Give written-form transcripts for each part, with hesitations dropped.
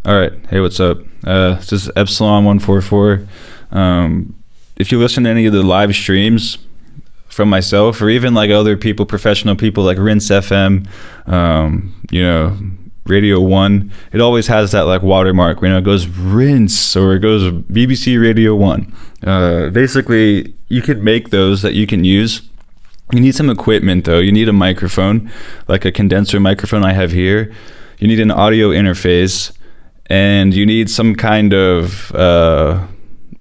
All right. Hey, what's up? This is Epsilon 144. If you listen to any of the live streams from myself or even like other people, professional people like Rinse FM, Radio 1, it always has that like watermark, it goes Rinse or it goes BBC Radio 1. Basically, you could make those that you can use. You need some equipment though. You need a microphone, like a condenser microphone I have here. You need an audio interface, and you need some kind of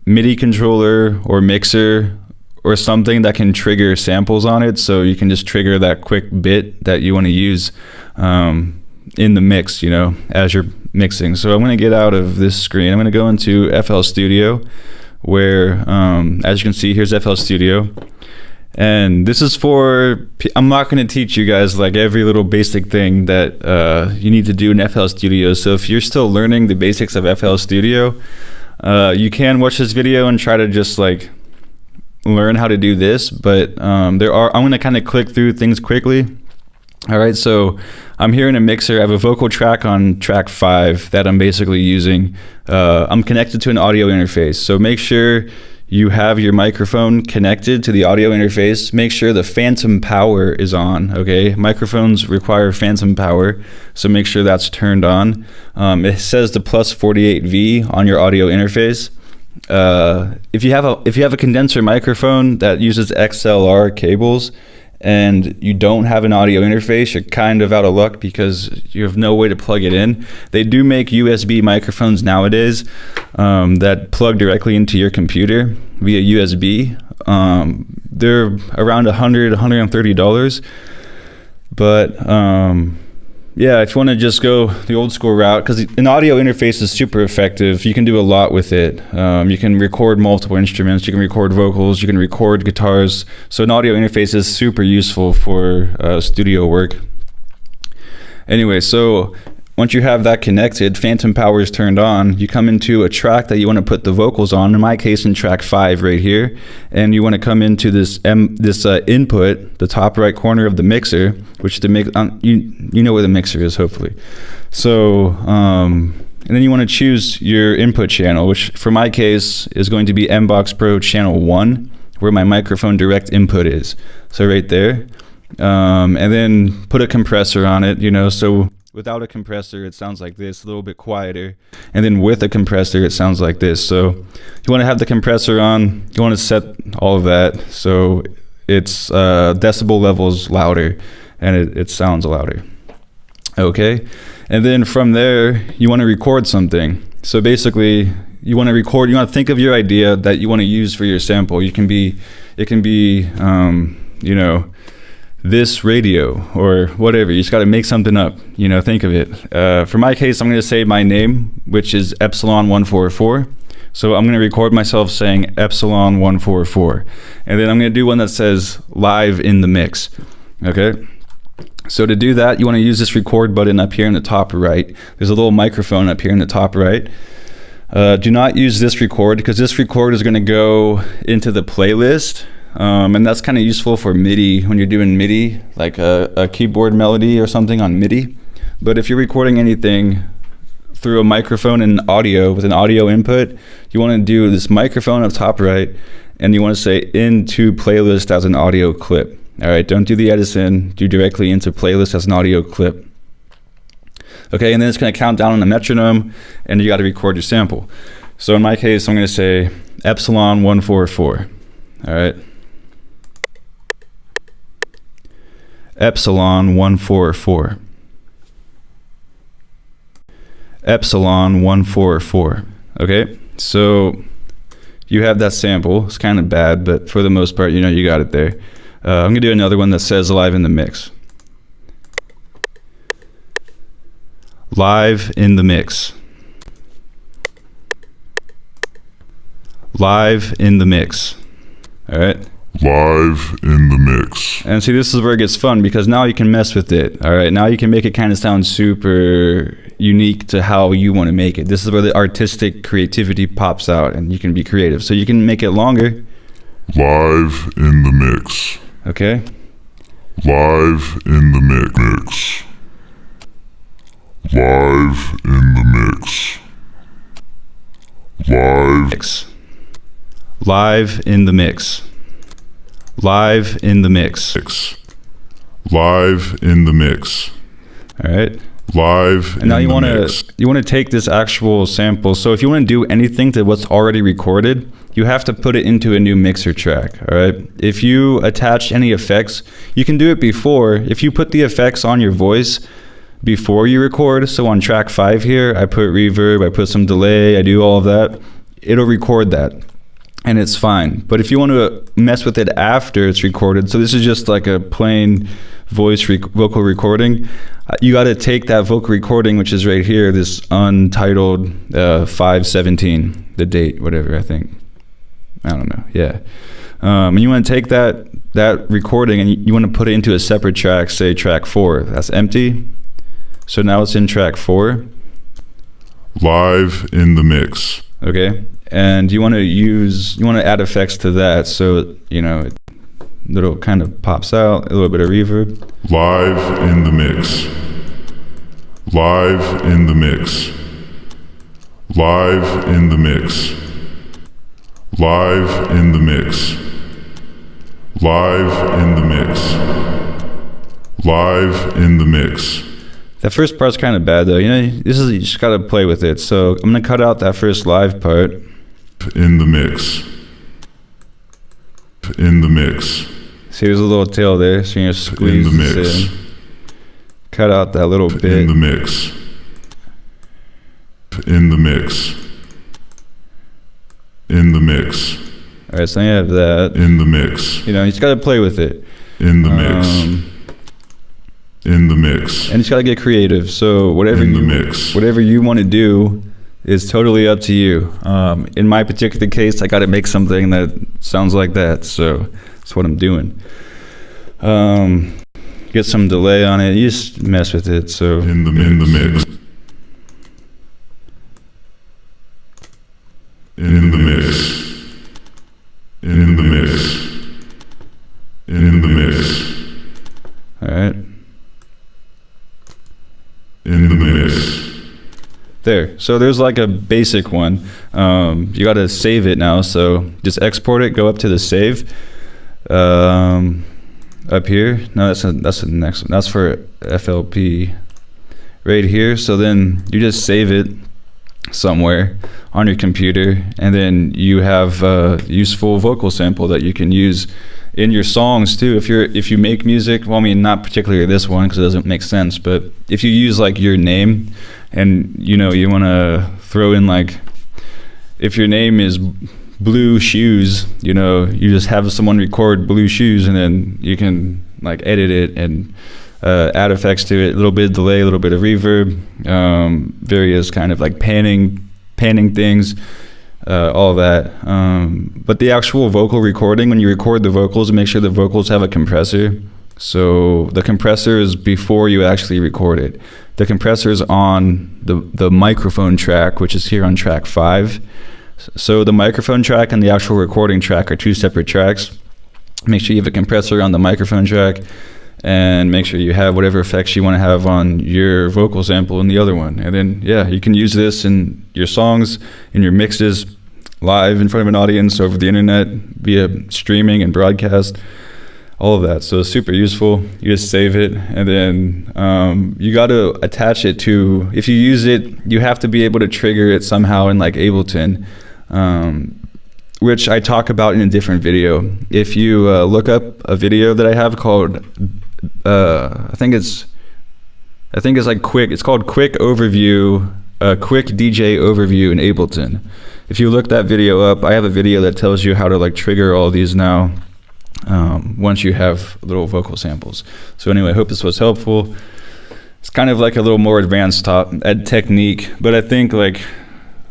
MIDI controller or mixer or something that can trigger samples on it, so you can just trigger that quick bit that you want to use in the mix, as you're mixing. So I'm going to get out of this screen. I'm going to go into FL Studio, where, as you can see, here's FL Studio. And this is I'm not going to teach you guys like every little basic thing that you need to do in FL Studio. So if you're still learning the basics of FL Studio, you can watch this video and try to just like learn how to do this. But I'm going to kind of click through things quickly. All right, so I'm here in a mixer. I have a vocal track on track 5 that I'm basically using. I'm connected to an audio interface. So make sure you have your microphone connected to the audio interface. Make sure the phantom power is on, okay? Microphones require phantom power, so make sure that's turned on. It says the plus 48V on your audio interface. If you have a condenser microphone that uses XLR cables and you don't have an audio interface, you're kind of out of luck because you have no way to plug it in. They do make USB microphones nowadays that plug directly into your computer via USB. They're around $100, $130. But yeah, if you want to just go the old school route, because an audio interface is super effective. You can do a lot with it. You can record multiple instruments. You can record vocals. You can record guitars. So an audio interface is super useful for studio work. Anyway, so once you have that connected, phantom power is turned on, you come into a track that you want to put the vocals on, in my case in track 5 right here, and you want to come into this input, the top right corner of the mixer, which the you know where the mixer is, hopefully. So, and then you want to choose your input channel, which for my case is going to be MBox Pro channel 1, where my microphone direct input is. So right there, and then put a compressor on it, so without a compressor, it sounds like this, a little bit quieter. And then with a compressor, it sounds like this. So you want to have the compressor on. You want to set all of that so it's decibel levels louder and it sounds louder. Okay. And then from there, you want to record something. So basically, you want to think of your idea that you want to use for your sample. It can be, this radio or whatever. You just got to make something up, think of it. For my case, I'm going to say my name, which is Epsilon 144. So I'm going to record myself saying Epsilon 144. And then I'm going to do one that says live in the mix. Okay. So to do that, you want to use this record button up here in the top right. There's a little microphone up here in the top right. Do not use this record because this record is going to go into the playlist. And that's kind of useful for MIDI when you're doing MIDI, like a keyboard melody or something on MIDI. But if you're recording anything through a microphone and audio with an audio input, you want to do this microphone up top right, and you want to say into playlist as an audio clip. All right, don't do the Edison, do directly into playlist as an audio clip. Okay, and then it's going to count down on the metronome, and you got to record your sample. So in my case, I'm going to say Epsilon 144. All right. Epsilon 144. Epsilon 144. Okay, so you have that sample. It's kind of bad, but for the most part, you got it there. I'm gonna do another one that says live in the mix. Live in the mix. Live in the mix. All right. Live in the mix. And see, this is where it gets fun because now you can mess with it. All right, now you can make it kind of sound super unique to how you want to make it. This is where the artistic creativity pops out and you can be creative. So you can make it longer. Live in the mix. Okay. Live in the mix. Live in the mix. mix. Live in the mix. Live in the mix. Live in the mix. All right. Live. And now you want to take this actual sample. So if you want to do anything to what's already recorded, you have to put it into a new mixer track. All right. If you attach any effects, you can do it before. If you put the effects on your voice before you record, so on track 5 here, I put reverb, I put some delay, I do all of that, it'll record that. And it's fine. But if you want to mess with it after it's recorded, so this is just like a plain voice vocal recording, you got to take that vocal recording, which is right here, this untitled 5/17, the date, whatever, I think. I don't know. Yeah. And you want to take that recording and you want to put it into a separate track, say track 4. That's empty. So now it's in track 4. Live in the mix. Okay. And you want to add effects to that, so it little kind of pops out, a little bit of reverb. Live in the mix. Live in the mix. Live in the mix. Live in the mix. Live in the mix. Live in the mix. That first part's kind of bad though. You just gotta play with it. So I'm gonna cut out that first live part. In the mix. In the mix. See, there's a little tail there, so you're gonna squeeze in the mix. This in. Cut out that little bit. In the mix. In the mix. In the mix. All right, so you have that. In the mix. You just gotta play with it. In the mix. In the mix. And you just gotta get creative. So whatever you want to do is totally up to you. In my particular case, I gotta make something that sounds like that. So that's what I'm doing. Get some delay on it. You just mess with it. So in the mix. In the mix. In the mix. In the mix. All right. In the mix. There. So there's like a basic one. You got to save it now. So just export it. Go up to the save. Up here. No, that's the next one. That's for FLP. Right here. So then you just save it somewhere on your computer, and then you have a useful vocal sample that you can use in your songs too. If you make music, well, I mean, not particularly this one because it doesn't make sense, but if you use like your name and you want to throw in like, if your name is Blue Shoes, you just have someone record Blue Shoes, and then you can like edit it and add effects to it, a little bit of delay, a little bit of reverb, various kind of like panning things, all that. But the actual vocal recording, when you record the vocals, make sure the vocals have a compressor. So the compressor is before you actually record it. The compressor is on the microphone track, which is here on track 5. So the microphone track and the actual recording track are 2 separate tracks. Make sure you have a compressor on the microphone track, and make sure you have whatever effects you want to have on your vocal sample in the other one. And then, yeah, you can use this in your songs, in your mixes, live in front of an audience, over the internet, via streaming and broadcast, all of that. So it's super useful. You just save it, and then you got to attach it to, if you use it, you have to be able to trigger it somehow in like Ableton, which I talk about in a different video. If you look up a video that I have called, I think it's like quick. It's called Quick Overview, Quick DJ Overview in Ableton. If you look that video up, I have a video that tells you how to like trigger all these now. Once you have little vocal samples. So anyway, I hope this was helpful. It's kind of like a little more advanced technique, but I think like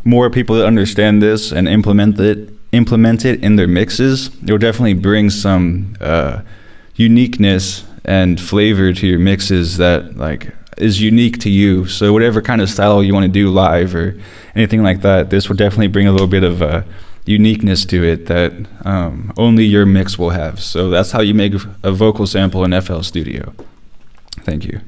more people that understand this and implement it in their mixes, it will definitely bring some uniqueness and flavor to your mixes that like is unique to you. So whatever kind of style you want to do live or anything like that, this will definitely bring a little bit of uniqueness to it that only your mix will have. So that's how you make a vocal sample in FL Studio. Thank you.